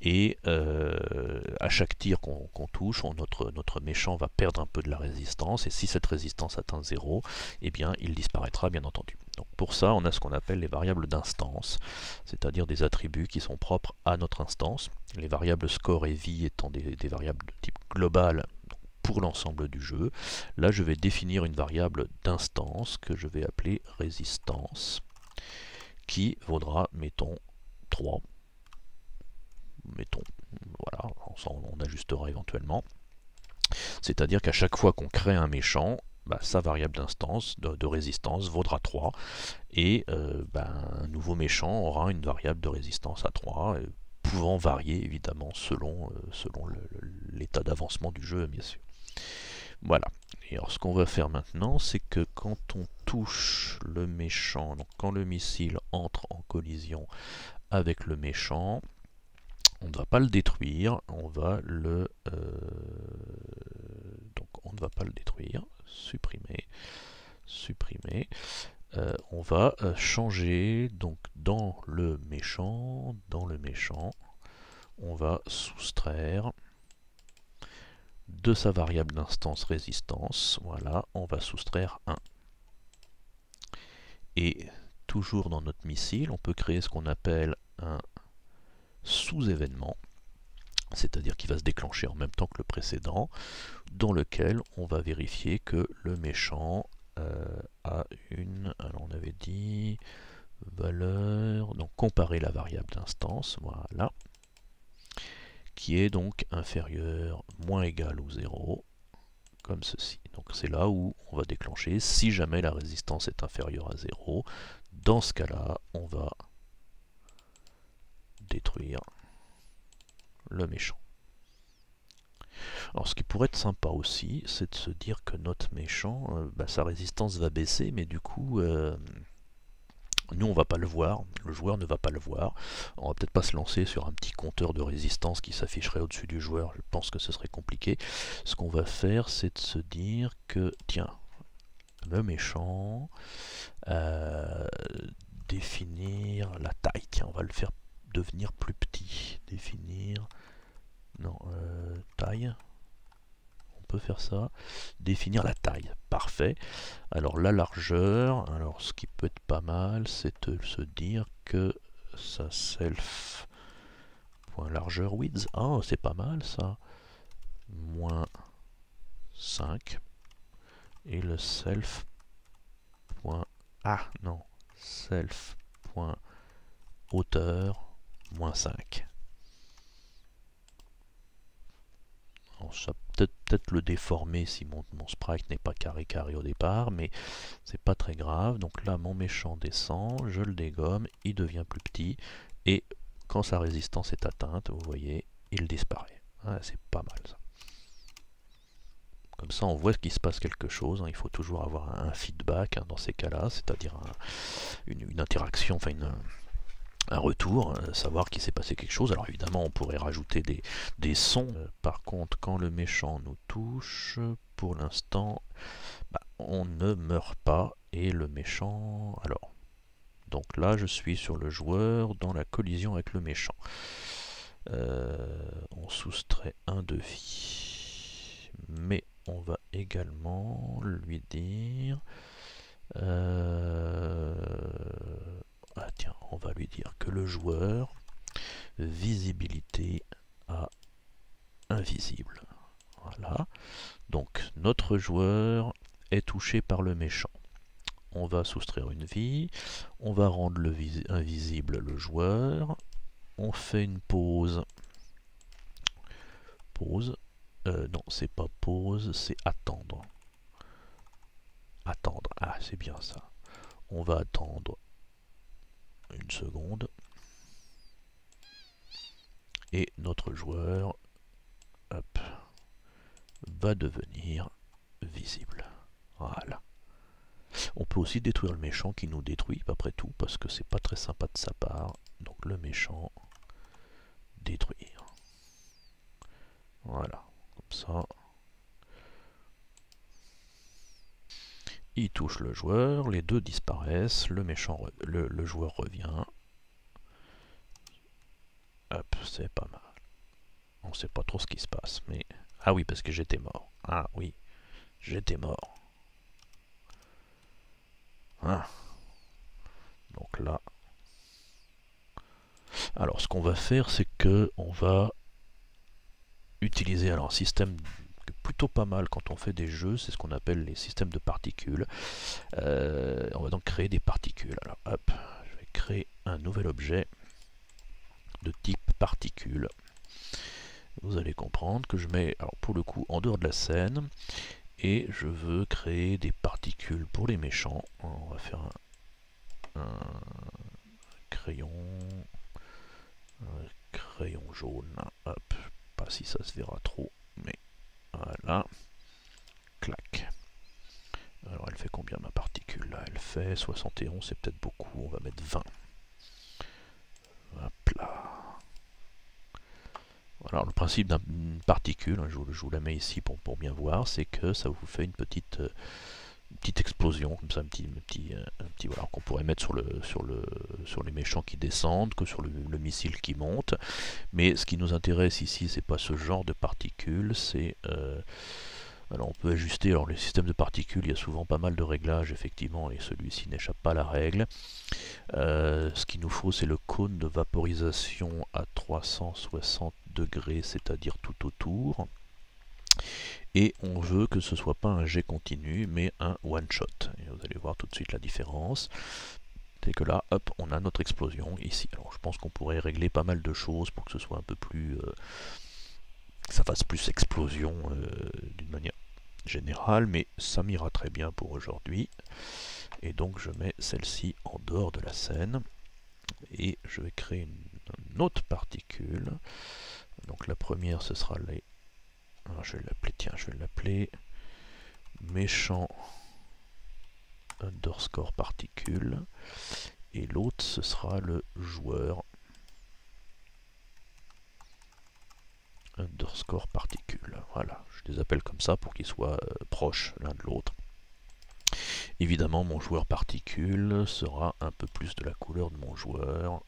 et à chaque tir qu'on touche, notre méchant va perdre un peu de la résistance, et si cette résistance atteint 0, eh bien il disparaîtra bien entendu. Donc pour ça, on a ce qu'on appelle les variables d'instance, c'est-à-dire des attributs qui sont propres à notre instance. Les variables score et vie étant des variables de type global pour l'ensemble du jeu. Là, je vais définir une variable d'instance que je vais appeler résistance, qui vaudra, mettons, 3. Mettons, voilà, on ajustera éventuellement. C'est-à-dire qu'à chaque fois qu'on crée un méchant, sa variable d'instance, de résistance, vaudra 3, et un nouveau méchant aura une variable de résistance à 3, pouvant varier évidemment selon l'état d'avancement du jeu, bien sûr. Voilà. Et alors ce qu'on va faire maintenant, c'est que quand on touche le méchant, donc quand le missile entre en collision avec le méchant, on ne va pas le détruire, on va le... donc on ne va pas le détruire, supprimer, on va changer, donc dans le méchant, on va soustraire de sa variable d'instance résistance, voilà, on va soustraire 1. Et toujours dans notre missile, on peut créer ce qu'on appelle un sous-événement, c'est-à-dire qu'il va se déclencher en même temps que le précédent, dans lequel on va vérifier que le méchant a une, alors on avait dit valeur, donc comparer la variable d'instance, voilà, qui est donc inférieure, moins égal ou 0, comme ceci. Donc c'est là où on va déclencher, si jamais la résistance est inférieure à 0, dans ce cas-là, on va détruire le méchant. Alors ce qui pourrait être sympa aussi, c'est de se dire que notre méchant, sa résistance va baisser, mais du coup, nous on va pas le voir, le joueur ne va pas le voir. On va peut-être pas se lancer sur un petit compteur de résistance qui s'afficherait au-dessus du joueur, je pense que ce serait compliqué. Ce qu'on va faire, c'est de se dire que, tiens, le méchant, définir la taille, tiens, on va le faire devenir plus petit, définir, non, taille, on peut faire ça, définir la taille, parfait. Alors la largeur, alors ce qui peut être pas mal, c'est de se dire que sa self point largeur width, oh c'est pas mal ça, moins 5, et le self point, ah non, self point hauteur moins 5. Ça peut-être le déformer si mon sprite n'est pas carré au départ, mais c'est pas très grave. Donc là, mon méchant descend, je le dégomme, il devient plus petit, et quand sa résistance est atteinte, vous voyez, il disparaît. Ah, c'est pas mal ça. Comme ça, on voit qu'il se passe quelque chose. Il faut toujours avoir un feedback dans ces cas-là, c'est-à-dire une interaction, enfin un retour, savoir qu'il s'est passé quelque chose. Alors évidemment, on pourrait rajouter des sons. Par contre, quand le méchant nous touche, pour l'instant, on ne meurt pas, et le méchant... Alors, donc là, je suis sur le joueur dans la collision avec le méchant. On soustrait 1 de vie. Mais on va également lui dire... ah tiens, on va lui dire que le joueur visibilité à invisible. Voilà. Donc notre joueur est touché par le méchant. On va soustraire une vie, on va rendre invisible le joueur, on fait une pause. Pause. Non, c'est pas pause, c'est attendre. Attendre, ah c'est bien ça. On va attendre une seconde. Et notre joueur, hop, va devenir visible. Voilà. On peut aussi détruire le méchant qui nous détruit, après tout, parce que c'est pas très sympa de sa part. Donc le méchant, détruire. Voilà, comme ça. Il touche le joueur, les deux disparaissent, le joueur revient. Hop, c'est pas mal. On sait pas trop ce qui se passe, mais... Ah oui, parce que j'étais mort. Ah oui, j'étais mort. Ah. Donc là... Alors, ce qu'on va faire, c'est que on va utiliser alors, un système plutôt pas mal quand on fait des jeux, c'est ce qu'on appelle les systèmes de particules. On va donc créer des particules. Alors, hop, je vais créer un nouvel objet de type particule. Vous allez comprendre que je mets, alors pour le coup, en dehors de la scène, et je veux créer des particules pour les méchants. On va faire un crayon, jaune. Hop, pas si ça se verra trop, mais voilà. Clac. Alors elle fait combien ma particule là? Elle fait 71, c'est peut-être beaucoup, on va mettre 20. Hop là. Alors le principe d'une particule, je vous la mets ici pour bien voir, c'est que ça vous fait une petite explosion, comme ça, un petit voilà, qu'on pourrait mettre sur les méchants qui descendent, que sur le missile qui monte. Mais ce qui nous intéresse ici, c'est pas ce genre de particules, c'est alors on peut ajuster, alors les systèmes de particules, il y a souvent pas mal de réglages effectivement, et celui-ci n'échappe pas à la règle. Ce qu'il nous faut, c'est le cône de vaporisation à 360 degrés, c'est-à-dire tout autour. Et on veut que ce soit pas un jet continu, mais un one-shot. Et vous allez voir tout de suite la différence. C'est que là, hop, on a notre explosion ici. Alors je pense qu'on pourrait régler pas mal de choses pour que ce soit un peu plus... que ça fasse plus explosion d'une manière générale, mais ça m'ira très bien pour aujourd'hui. Et donc je mets celle-ci en dehors de la scène. Et je vais créer une autre particule. Donc la première, ce sera les... Alors, je vais l'appeler méchant underscore particule. Et l'autre, ce sera le joueur underscore particule. Voilà, je les appelle comme ça pour qu'ils soient proches l'un de l'autre. Évidemment, mon joueur particule sera un peu plus de la couleur de mon joueur,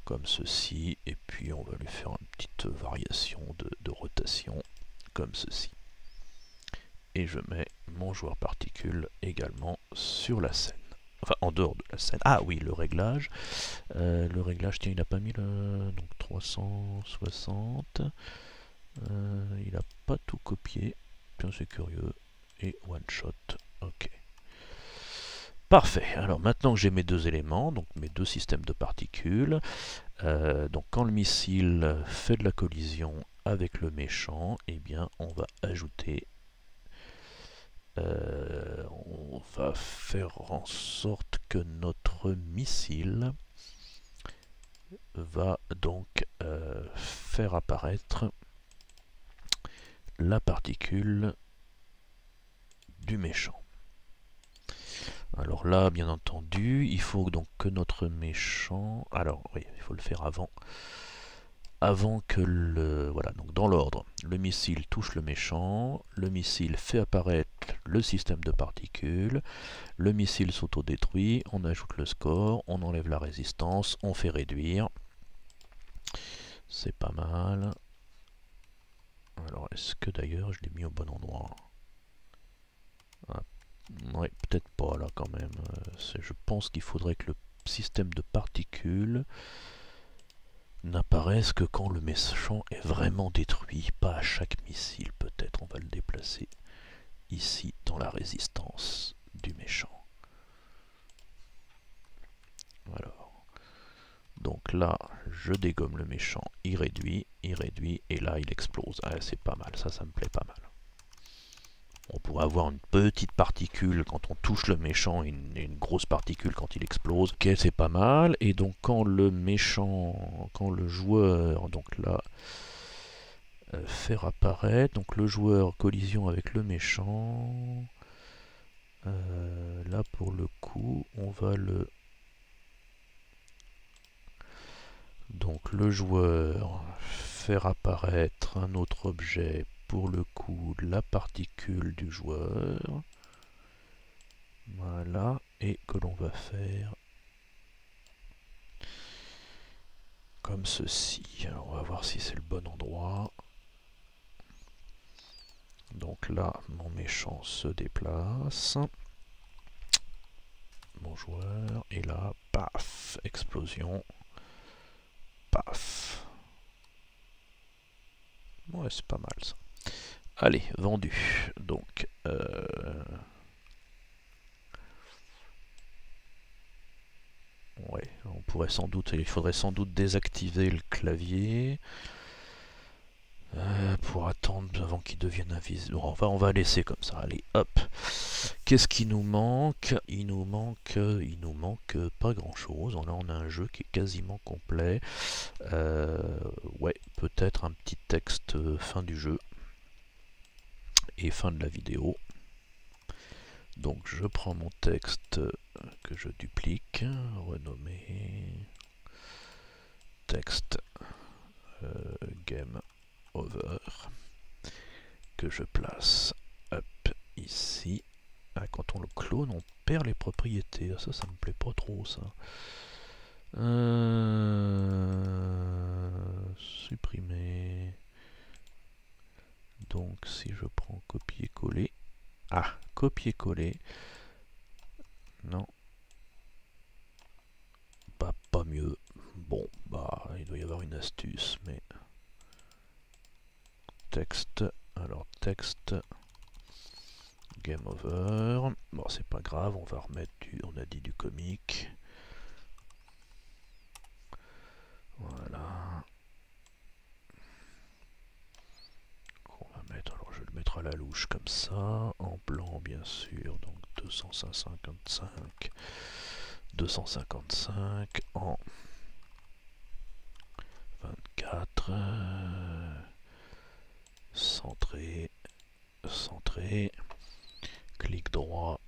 comme ceci, et puis on va lui faire une petite variation de rotation, comme ceci. Et je mets mon joueur particule également sur la scène. Enfin, en dehors de la scène. Ah oui, le réglage. Tiens, il n'a pas mis le... Donc 360. Il n'a pas tout copié. Bien, c'est curieux. Et one shot. Ok. Parfait. Alors maintenant que j'ai mes deux éléments, donc mes deux systèmes de particules, donc quand le missile fait de la collision avec le méchant, eh bien on va ajouter, on va faire en sorte que notre missile va donc faire apparaître la particule du méchant. Alors là, bien entendu, il faut donc que notre méchant... Alors, oui, il faut le faire avant. Avant que le... Voilà, donc dans l'ordre. Le missile touche le méchant. Le missile fait apparaître le système de particules. Le missile s'autodétruit. On ajoute le score. On enlève la résistance. On fait réduire. C'est pas mal. Alors, est-ce que d'ailleurs je l'ai mis au bon endroit? Ah. Ouais, peut-être pas là quand même. Je pense qu'il faudrait que le système de particules n'apparaissent que quand le méchant est vraiment détruit, pas à chaque missile peut-être. On va le déplacer ici dans la résistance du méchant. Alors, donc là, je dégomme le méchant, il réduit, et là il explose. Ah, c'est pas mal, ça me plaît pas mal. On pourrait avoir une petite particule quand on touche le méchant et une grosse particule quand il explose. Ok, c'est pas mal. Et donc quand le méchant, quand le joueur, donc là, faire apparaître, donc le joueur collision avec le méchant. Là pour le coup, on va le... Donc le joueur faire apparaître un autre objet, pour le coup la particule du joueur. Voilà, et que l'on va faire comme ceci. Alors on va voir si c'est le bon endroit. Donc là, mon méchant se déplace. Mon joueur, et là, paf, explosion. Paf. Ouais, c'est pas mal ça. Allez, vendu. Donc, ouais, on pourrait sans doute, il faudrait sans doute désactiver le clavier pour attendre avant qu'il devienne invisible. On va laisser comme ça. Allez, hop. Qu'est-ce qui nous manque? Il nous manque pas grand-chose. Là, on a un jeu qui est quasiment complet. Ouais, peut-être un petit texte fin du jeu et fin de la vidéo. Donc je prends mon texte que je duplique, renommer texte game over, que je place hop, ici. Ah, quand on le clone, on perd les propriétés. Ah, ça me plaît pas trop ça. Supprimer. Donc si je prends copier-coller. Ah, copier-coller. Non. Bah, pas mieux. Bon, bah, il doit y avoir une astuce, mais... Texte. Alors, texte. Game over. Bon, c'est pas grave, on va remettre du... On a dit du comique. Voilà. On va mettre... Alors, je vais le mettre à la louche comme ça. En blanc, bien sûr. Donc, 255. 255 en 24, centré, centré, clic droit,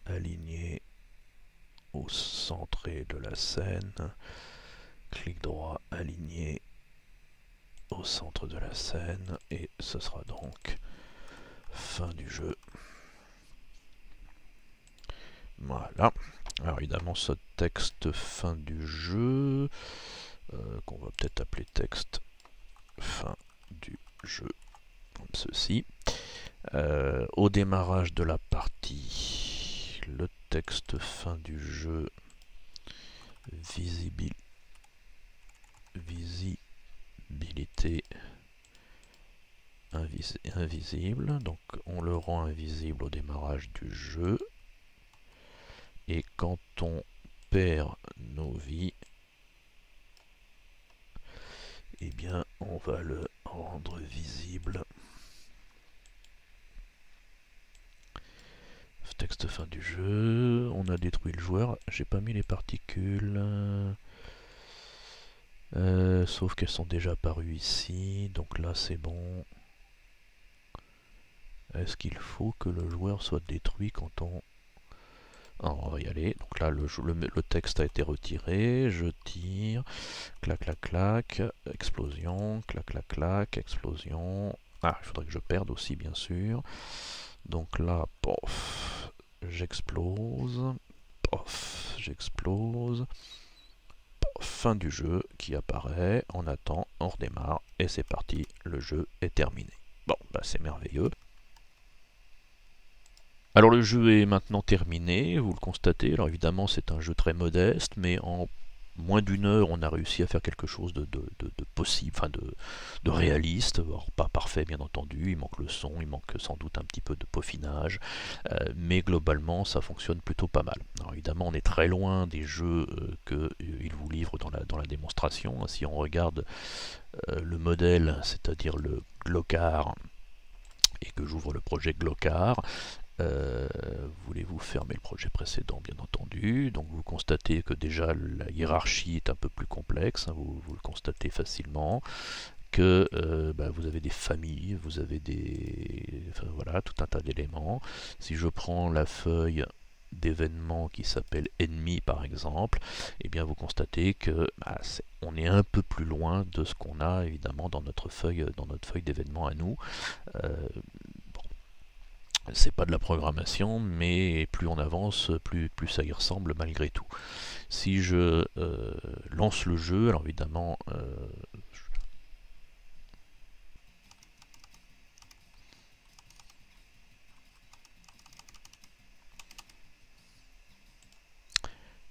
aligné au centré de la scène, clic droit, aligné au centre de la scène, et ce sera donc fin du jeu. Voilà. Alors évidemment ce texte fin du jeu, qu'on va peut-être appeler texte fin du jeu, comme ceci. Au démarrage de la partie, le texte fin du jeu, visibilité invisible, donc on le rend invisible au démarrage du jeu. Et quand on perd nos vies, eh bien on va le rendre visible. Texte fin du jeu, on a détruit le joueur, j'ai pas mis les particules, sauf qu'elles sont déjà apparues ici, donc là c'est bon. Est-ce qu'il faut que le joueur soit détruit quand on... Ah, on va y aller. Donc là, le texte a été retiré. Je tire. Clac, clac, clac. Explosion. Clac, clac, clac. Explosion. Ah, il faudrait que je perde aussi, bien sûr. Donc là, pof. J'explose. Pof. J'explose. Fin du jeu qui apparaît. On attend. On redémarre. Et c'est parti. Le jeu est terminé. Bon, bah c'est merveilleux. Alors le jeu est maintenant terminé, vous le constatez. Alors évidemment c'est un jeu très modeste, mais en moins d'une heure, on a réussi à faire quelque chose de possible, enfin de réaliste. Alors, pas parfait, bien entendu, il manque le son, il manque sans doute un petit peu de peaufinage, mais globalement, ça fonctionne plutôt pas mal. Alors, évidemment, on est très loin des jeux qu'il vous livre dans la démonstration. Si on regarde le modèle, c'est-à-dire le Glocar, et que j'ouvre le projet Glocar, voulez-vous fermer le projet précédent, bien entendu. Donc vous constatez que déjà la hiérarchie est un peu plus complexe, hein, vous le constatez facilement, que vous avez des familles, vous avez enfin, voilà, tout un tas d'éléments. Si je prends la feuille d'événements qui s'appelle ennemi par exemple, et bien vous constatez que on est un peu plus loin de ce qu'on a évidemment dans notre feuille d'événements à nous. C'est pas de la programmation, mais plus on avance, plus ça y ressemble malgré tout. Si je lance le jeu, alors évidemment,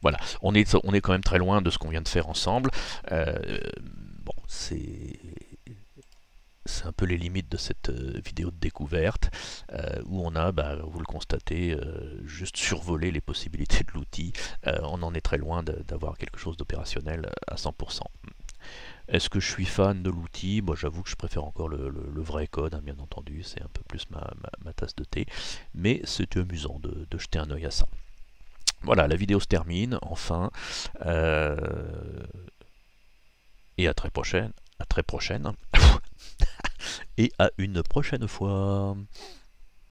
voilà, on est quand même très loin de ce qu'on vient de faire ensemble. Bon, c'est un peu les limites de cette vidéo de découverte où on a, vous le constatez, juste survolé les possibilités de l'outil. On en est très loin d'avoir quelque chose d'opérationnel à 100%. Est-ce que je suis fan de l'outil? Moi, j'avoue que je préfère encore le vrai code, hein, bien entendu, c'est un peu plus ma tasse de thé, mais c'était amusant de jeter un œil à ça. Voilà, la vidéo se termine, enfin, euh, et à très prochaine, et à une prochaine fois.